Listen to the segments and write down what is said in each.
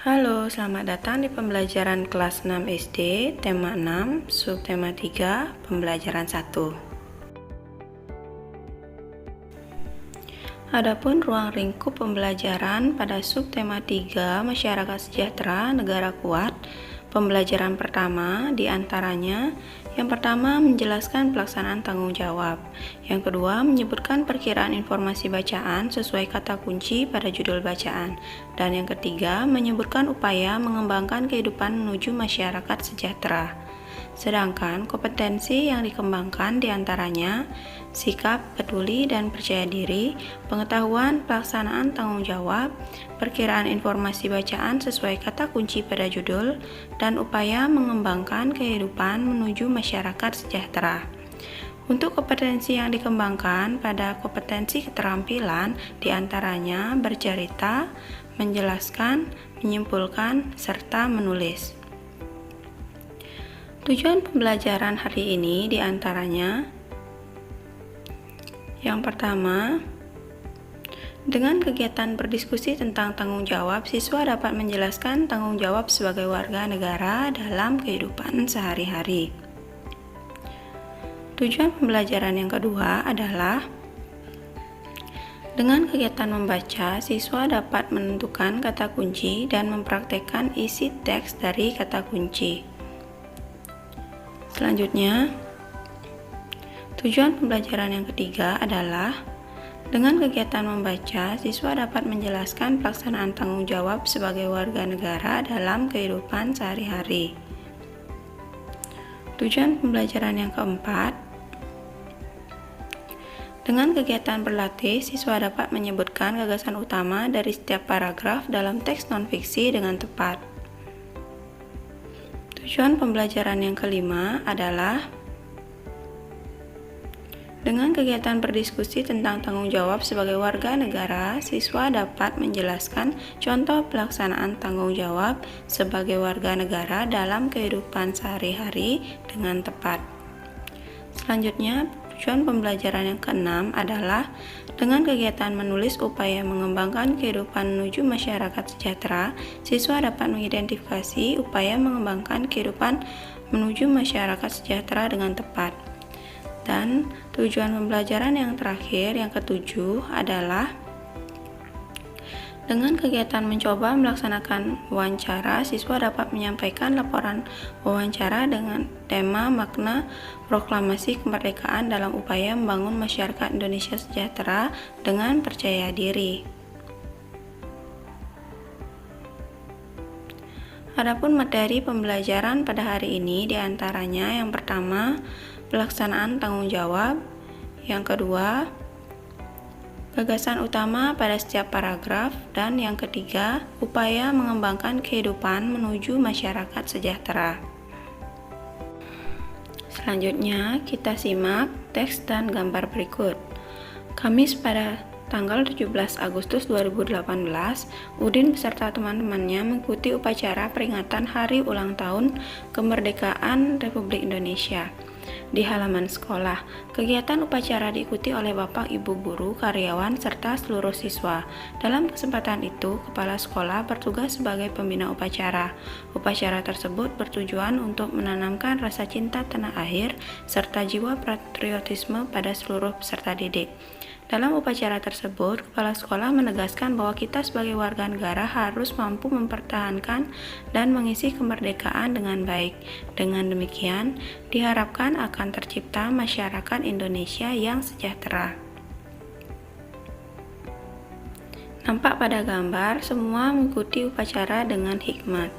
Halo, selamat datang di pembelajaran kelas 6 SD, tema 6, subtema 3, pembelajaran 1. Adapun ruang lingkup pembelajaran pada subtema 3, masyarakat sejahtera, negara kuat, pembelajaran pertama diantaranya yang pertama menjelaskan pelaksanaan tanggung jawab, yang kedua menyebutkan perkiraan informasi bacaan sesuai kata kunci pada judul bacaan, dan yang ketiga menyebutkan upaya mengembangkan kehidupan menuju masyarakat sejahtera. Sedangkan kompetensi yang dikembangkan diantaranya sikap peduli dan percaya diri, pengetahuan pelaksanaan tanggung jawab, perkiraan informasi bacaan sesuai kata kunci pada judul, dan upaya mengembangkan kehidupan menuju masyarakat sejahtera. Untuk kompetensi yang dikembangkan pada kompetensi keterampilan diantaranya bercerita, menjelaskan, menyimpulkan, serta menulis. Tujuan pembelajaran hari ini diantaranya yang pertama, dengan kegiatan berdiskusi tentang tanggung jawab, siswa dapat menjelaskan tanggung jawab sebagai warga negara dalam kehidupan sehari-hari. Tujuan pembelajaran yang kedua adalah dengan kegiatan membaca, siswa dapat menentukan kata kunci dan mempraktekkan isi teks dari kata kunci. Selanjutnya, tujuan pembelajaran yang ketiga adalah dengan kegiatan membaca, siswa dapat menjelaskan pelaksanaan tanggung jawab sebagai warga negara dalam kehidupan sehari-hari. Tujuan pembelajaran yang keempat, dengan kegiatan berlatih, siswa dapat menyebutkan gagasan utama dari setiap paragraf dalam teks non-fiksi dengan tepat. Tujuan pembelajaran yang kelima adalah dengan kegiatan berdiskusi tentang tanggung jawab sebagai warga negara, siswa dapat menjelaskan contoh pelaksanaan tanggung jawab sebagai warga negara dalam kehidupan sehari-hari dengan tepat. Selanjutnya, tujuan pembelajaran yang keenam adalah dengan kegiatan menulis upaya mengembangkan kehidupan menuju masyarakat sejahtera, siswa dapat mengidentifikasi upaya mengembangkan kehidupan menuju masyarakat sejahtera dengan tepat. Dan tujuan pembelajaran yang terakhir, yang ketujuh adalah dengan kegiatan mencoba melaksanakan wawancara, siswa dapat menyampaikan laporan wawancara dengan tema makna proklamasi kemerdekaan dalam upaya membangun masyarakat Indonesia sejahtera dengan percaya diri. Adapun materi pembelajaran pada hari ini diantaranya yang pertama, pelaksanaan tanggung jawab, yang kedua, gagasan utama pada setiap paragraf, dan yang ketiga, upaya mengembangkan kehidupan menuju masyarakat sejahtera. Selanjutnya, kita simak teks dan gambar berikut. Kamis pada tanggal 17 Agustus 2018, Udin beserta teman-temannya mengikuti upacara peringatan Hari Ulang Tahun Kemerdekaan Republik Indonesia. Di halaman sekolah, kegiatan upacara diikuti oleh Bapak, Ibu guru, karyawan, serta seluruh siswa. Dalam kesempatan itu, kepala sekolah bertugas sebagai pembina upacara. Upacara tersebut bertujuan untuk menanamkan rasa cinta tanah air serta jiwa patriotisme pada seluruh peserta didik. Dalam upacara tersebut, kepala sekolah menegaskan bahwa kita sebagai warga negara harus mampu mempertahankan dan mengisi kemerdekaan dengan baik. Dengan demikian, diharapkan akan tercipta masyarakat Indonesia yang sejahtera. Nampak pada gambar, semua mengikuti upacara dengan hikmat.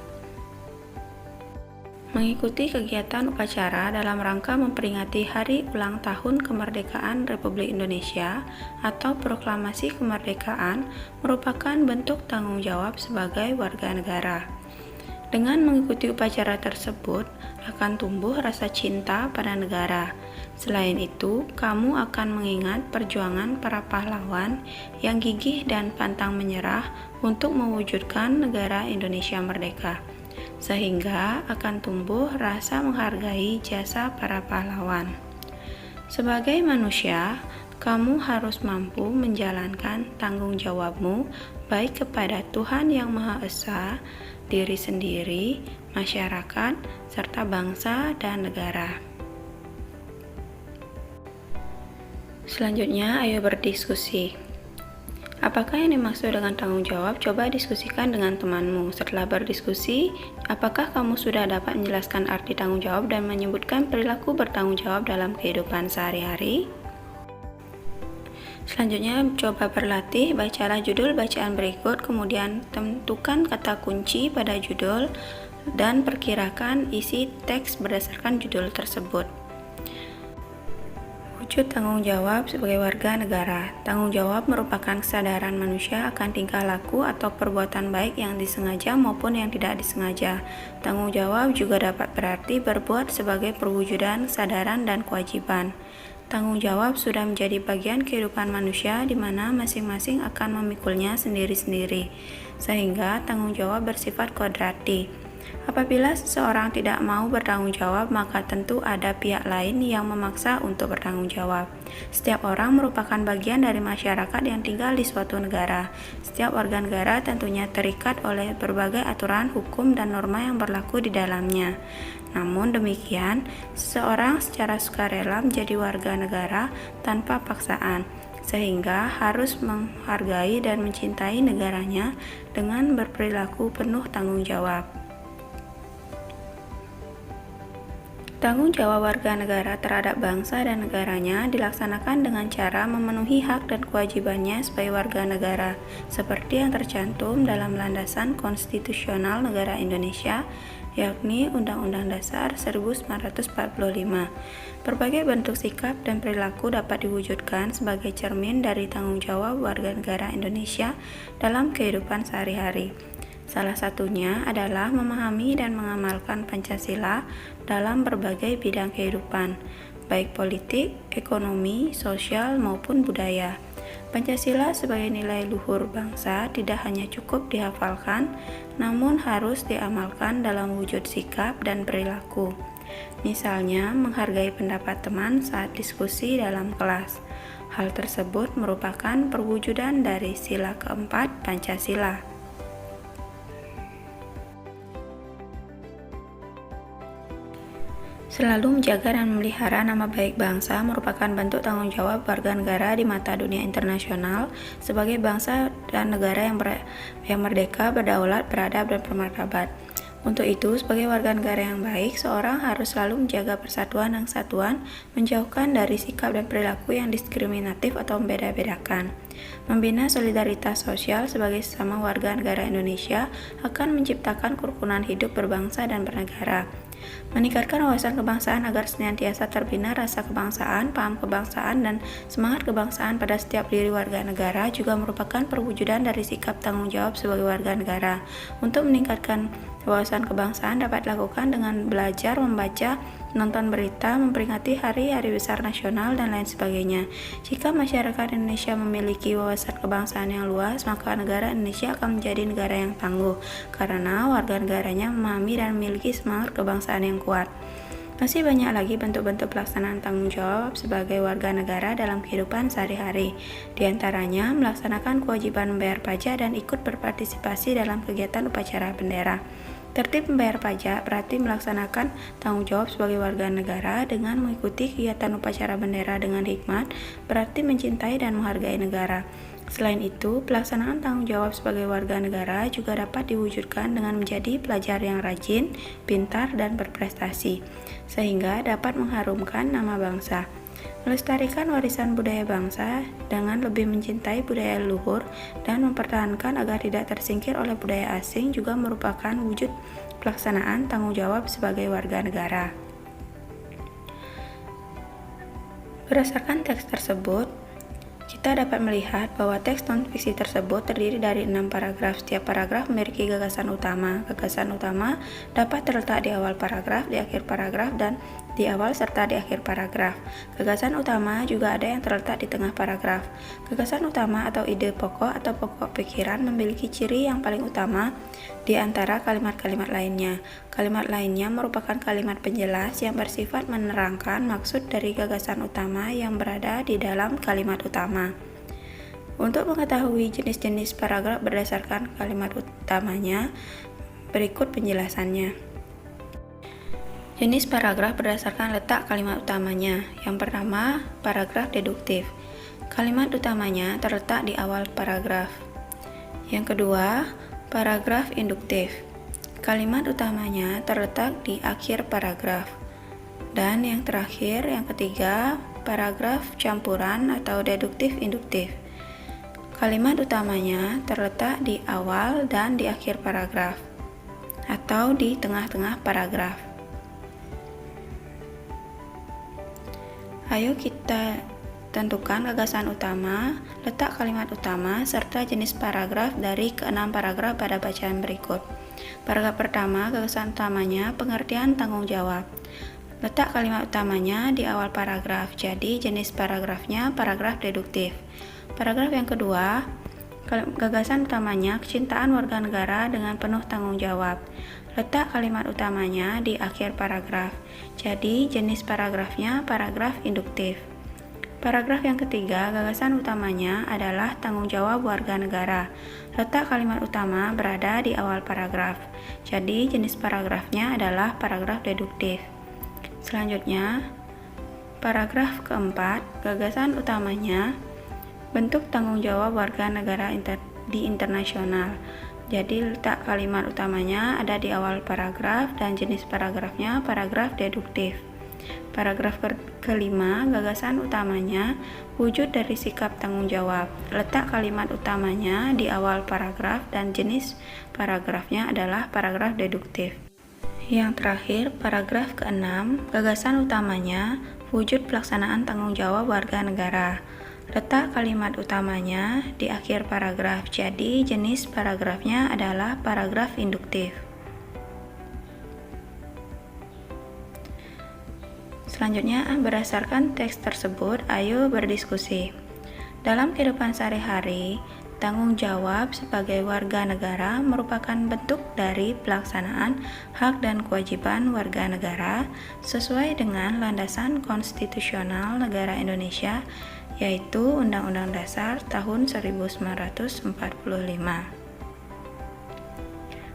Mengikuti kegiatan upacara dalam rangka memperingati Hari Ulang Tahun Kemerdekaan Republik Indonesia atau Proklamasi Kemerdekaan merupakan bentuk tanggung jawab sebagai warga negara. Dengan mengikuti upacara tersebut, akan tumbuh rasa cinta pada negara. Selain itu, kamu akan mengingat perjuangan para pahlawan yang gigih dan pantang menyerah untuk mewujudkan negara Indonesia merdeka, sehingga akan tumbuh rasa menghargai jasa para pahlawan. Sebagai manusia, kamu harus mampu menjalankan tanggung jawabmu baik kepada Tuhan Yang Maha Esa diri sendiri, masyarakat, serta bangsa dan negara. Selanjutnya, ayo berdiskusi. Apakah yang dimaksud dengan tanggung jawab? Coba diskusikan dengan temanmu. Setelah berdiskusi, apakah kamu sudah dapat menjelaskan arti tanggung jawab dan menyebutkan perilaku bertanggung jawab dalam kehidupan sehari-hari? Selanjutnya, coba berlatih, bacalah judul bacaan berikut, kemudian tentukan kata kunci pada judul dan perkirakan isi teks berdasarkan judul tersebut. Wujud tanggung jawab sebagai warga negara. Tanggung jawab merupakan kesadaran manusia akan tingkah laku atau perbuatan baik yang disengaja maupun yang tidak disengaja. Tanggung jawab juga dapat berarti berbuat sebagai perwujudan kesadaran dan kewajiban. Tanggung jawab sudah menjadi bagian kehidupan manusia di mana masing-masing akan memikulnya sendiri-sendiri, sehingga tanggung jawab bersifat kodrati. Apabila seseorang tidak mau bertanggung jawab, maka tentu ada pihak lain yang memaksa untuk bertanggung jawab. Setiap orang merupakan bagian dari masyarakat yang tinggal di suatu negara. Setiap warga negara tentunya terikat oleh berbagai aturan, hukum, dan norma yang berlaku di dalamnya. Namun demikian, seseorang secara sukarela menjadi warga negara tanpa paksaan, sehingga harus menghargai dan mencintai negaranya dengan berperilaku penuh tanggung jawab. Tanggung jawab warga negara terhadap bangsa dan negaranya dilaksanakan dengan cara memenuhi hak dan kewajibannya sebagai warga negara, seperti yang tercantum dalam landasan konstitusional negara Indonesia, yakni Undang-Undang Dasar 1945. Berbagai bentuk sikap dan perilaku dapat diwujudkan sebagai cermin dari tanggung jawab warga negara Indonesia dalam kehidupan sehari-hari. Salah satunya adalah memahami dan mengamalkan Pancasila dalam berbagai bidang kehidupan, baik politik, ekonomi, sosial, maupun budaya. Pancasila sebagai nilai luhur bangsa tidak hanya cukup dihafalkan, namun harus diamalkan dalam wujud sikap dan perilaku. Misalnya, menghargai pendapat teman saat diskusi dalam kelas. Hal tersebut merupakan perwujudan dari sila keempat Pancasila. Selalu menjaga dan memelihara nama baik bangsa merupakan bentuk tanggung jawab warga negara di mata dunia internasional sebagai bangsa dan negara yang merdeka, berdaulat, beradab, dan bermartabat. Untuk itu, sebagai warga negara yang baik, seorang harus selalu menjaga persatuan dan kesatuan, menjauhkan dari sikap dan perilaku yang diskriminatif atau membeda-bedakan. Membina solidaritas sosial sebagai sesama warga negara Indonesia akan menciptakan kerukunan hidup berbangsa dan bernegara. Meningkatkan wawasan kebangsaan agar senantiasa terbina rasa kebangsaan, paham kebangsaan, dan semangat kebangsaan pada setiap diri warga negara juga merupakan perwujudan dari sikap tanggung jawab sebagai warga negara. Untuk meningkatkan wawasan kebangsaan dapat dilakukan dengan belajar, membaca, menonton berita, memperingati hari-hari besar nasional, dan lain sebagainya. Jika masyarakat Indonesia memiliki wawasan kebangsaan yang luas, maka negara Indonesia akan menjadi negara yang tangguh, karena warga negaranya memahami dan memiliki semangat kebangsaan yang kuat. Masih banyak lagi bentuk-bentuk pelaksanaan tanggung jawab sebagai warga negara dalam kehidupan sehari-hari. Di antaranya, melaksanakan kewajiban membayar pajak dan ikut berpartisipasi dalam kegiatan upacara bendera. Tertib membayar pajak berarti melaksanakan tanggung jawab sebagai warga negara dengan mengikuti kegiatan upacara bendera dengan hikmat, berarti mencintai dan menghargai negara. Selain itu, pelaksanaan tanggung jawab sebagai warga negara juga dapat diwujudkan dengan menjadi pelajar yang rajin, pintar, dan berprestasi, sehingga dapat mengharumkan nama bangsa. Melestarikan warisan budaya bangsa dengan lebih mencintai budaya leluhur dan mempertahankan agar tidak tersingkir oleh budaya asing juga merupakan wujud pelaksanaan tanggung jawab sebagai warga negara. Berdasarkan teks tersebut, kita dapat melihat bahwa teks non-fiksi tersebut terdiri dari 6 paragraf. Setiap paragraf memiliki gagasan utama. Gagasan utama dapat terletak di awal paragraf, di akhir paragraf, dan di awal serta di akhir paragraf. Gagasan utama juga ada yang terletak di tengah paragraf. Gagasan utama atau ide pokok atau pokok pikiran memiliki ciri yang paling utama di antara kalimat-kalimat lainnya. Kalimat lainnya merupakan kalimat penjelas yang bersifat menerangkan maksud dari gagasan utama yang berada di dalam kalimat utama. Untuk mengetahui jenis-jenis paragraf berdasarkan kalimat utamanya, Berikut penjelasannya. Jenis paragraf berdasarkan letak kalimat utamanya. Yang pertama, paragraf deduktif. Kalimat utamanya terletak di awal paragraf. Yang kedua, paragraf induktif. Kalimat utamanya terletak di akhir paragraf. Dan yang terakhir, yang ketiga, paragraf campuran atau deduktif-induktif. Kalimat utamanya terletak di awal dan di akhir paragraf, atau di tengah-tengah paragraf. Ayo kita tentukan gagasan utama, letak kalimat utama, serta jenis paragraf dari ke-6 paragraf pada bacaan berikut. Paragraf pertama, gagasan utamanya, pengertian tanggung jawab. Letak kalimat utamanya di awal paragraf, jadi jenis paragrafnya paragraf deduktif. Paragraf yang kedua, gagasan utamanya, kecintaan warga negara dengan penuh tanggung jawab. Letak kalimat utamanya di akhir paragraf, jadi jenis paragrafnya paragraf induktif. Paragraf yang ketiga, gagasan utamanya adalah tanggung jawab warga negara. Letak kalimat utama berada di awal paragraf, jadi jenis paragrafnya adalah paragraf deduktif. Selanjutnya, paragraf keempat, gagasan utamanya bentuk tanggung jawab warga negara di internasional. Jadi letak kalimat utamanya ada di awal paragraf dan jenis paragrafnya paragraf deduktif. Paragraf kelima, gagasan utamanya wujud dari sikap tanggung jawab. Letak kalimat utamanya di awal paragraf dan jenis paragrafnya adalah paragraf deduktif. Yang terakhir, paragraf ke-6, gagasan utamanya wujud pelaksanaan tanggung jawab warga negara. Letak kalimat utamanya di akhir paragraf, jadi jenis paragrafnya adalah paragraf induktif. Selanjutnya, berdasarkan teks tersebut, ayo berdiskusi. Dalam kehidupan sehari-hari, tanggung jawab sebagai warga negara merupakan bentuk dari pelaksanaan hak dan kewajiban warga negara sesuai dengan landasan konstitusional negara Indonesia, yaitu Undang-Undang Dasar tahun 1945.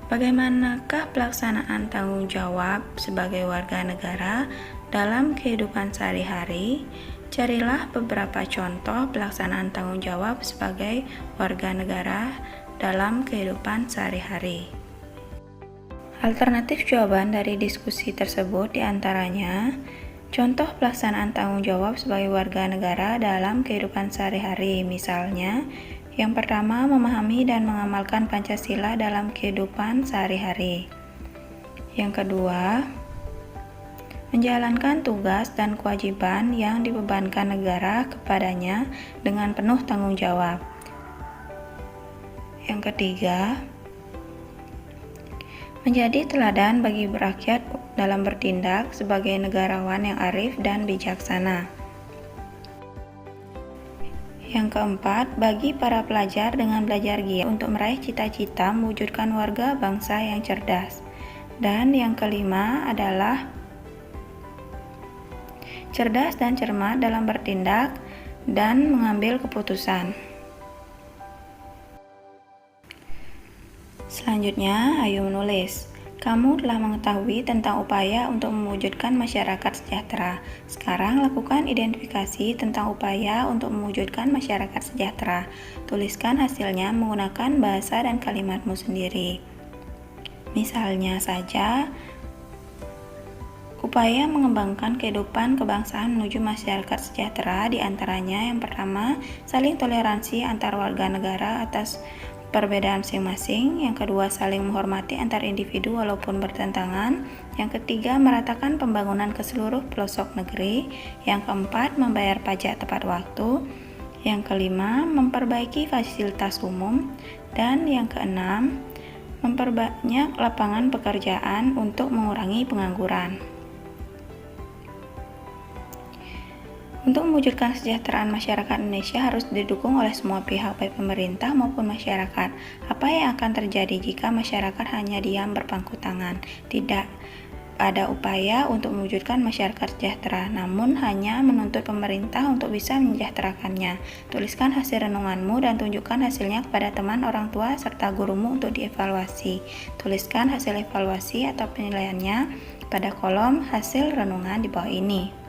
Bagaimanakah pelaksanaan tanggung jawab sebagai warga negara dalam kehidupan sehari-hari? Carilah beberapa contoh pelaksanaan tanggung jawab sebagai warga negara dalam kehidupan sehari-hari. Alternatif jawaban dari diskusi tersebut diantaranya, contoh pelaksanaan tanggung jawab sebagai warga negara dalam kehidupan sehari-hari, misalnya, yang pertama, memahami dan mengamalkan Pancasila dalam kehidupan sehari-hari. Yang kedua, menjalankan tugas dan kewajiban yang dibebankan negara kepadanya dengan penuh tanggung jawab. Yang ketiga, menjadi teladan bagi rakyat dalam bertindak sebagai negarawan yang arif dan bijaksana. Yang keempat, bagi para pelajar dengan belajar giat untuk meraih cita-cita mewujudkan warga bangsa yang cerdas. Dan yang kelima adalah cerdas dan cermat dalam bertindak dan mengambil keputusan. Selanjutnya, ayo menulis. Kamu telah mengetahui tentang upaya untuk mewujudkan masyarakat sejahtera. Sekarang lakukan identifikasi tentang upaya untuk mewujudkan masyarakat sejahtera. Tuliskan hasilnya menggunakan bahasa dan kalimatmu sendiri. Misalnya saja, upaya mengembangkan kehidupan kebangsaan menuju masyarakat sejahtera diantaranya yang pertama, saling toleransi antar warga negara atas perbedaan masing-masing. Yang kedua, saling menghormati antar individu walaupun bertentangan. Yang ketiga, meratakan pembangunan ke seluruh pelosok negeri. Yang keempat, membayar pajak tepat waktu. Yang kelima, memperbaiki fasilitas umum. Dan yang keenam, memperbanyak lapangan pekerjaan untuk mengurangi pengangguran. Untuk mewujudkan kesejahteraan masyarakat Indonesia harus didukung oleh semua pihak, baik pemerintah maupun masyarakat. Apa yang akan terjadi jika masyarakat hanya diam berpangku tangan? Tidak ada upaya untuk mewujudkan masyarakat sejahtera, namun hanya menuntut pemerintah untuk bisa menyejahterakannya. Tuliskan hasil renunganmu dan tunjukkan hasilnya kepada teman, orang tua, serta gurumu untuk dievaluasi. Tuliskan hasil evaluasi atau penilaiannya pada kolom hasil renungan di bawah ini.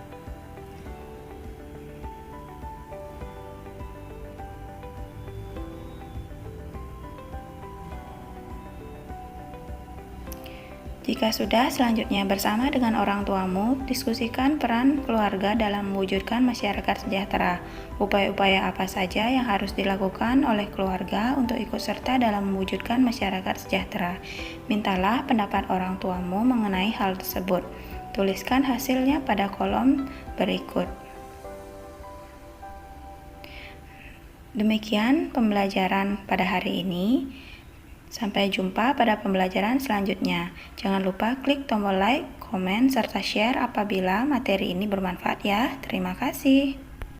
Jika sudah, selanjutnya bersama dengan orang tuamu, diskusikan peran keluarga dalam mewujudkan masyarakat sejahtera. Upaya-upaya apa saja yang harus dilakukan oleh keluarga untuk ikut serta dalam mewujudkan masyarakat sejahtera. Mintalah pendapat orang tuamu mengenai hal tersebut. Tuliskan hasilnya pada kolom berikut. Demikian pembelajaran pada hari ini. Sampai jumpa pada pembelajaran selanjutnya. Jangan lupa klik tombol like, komen, serta share apabila materi ini bermanfaat ya. Terima kasih.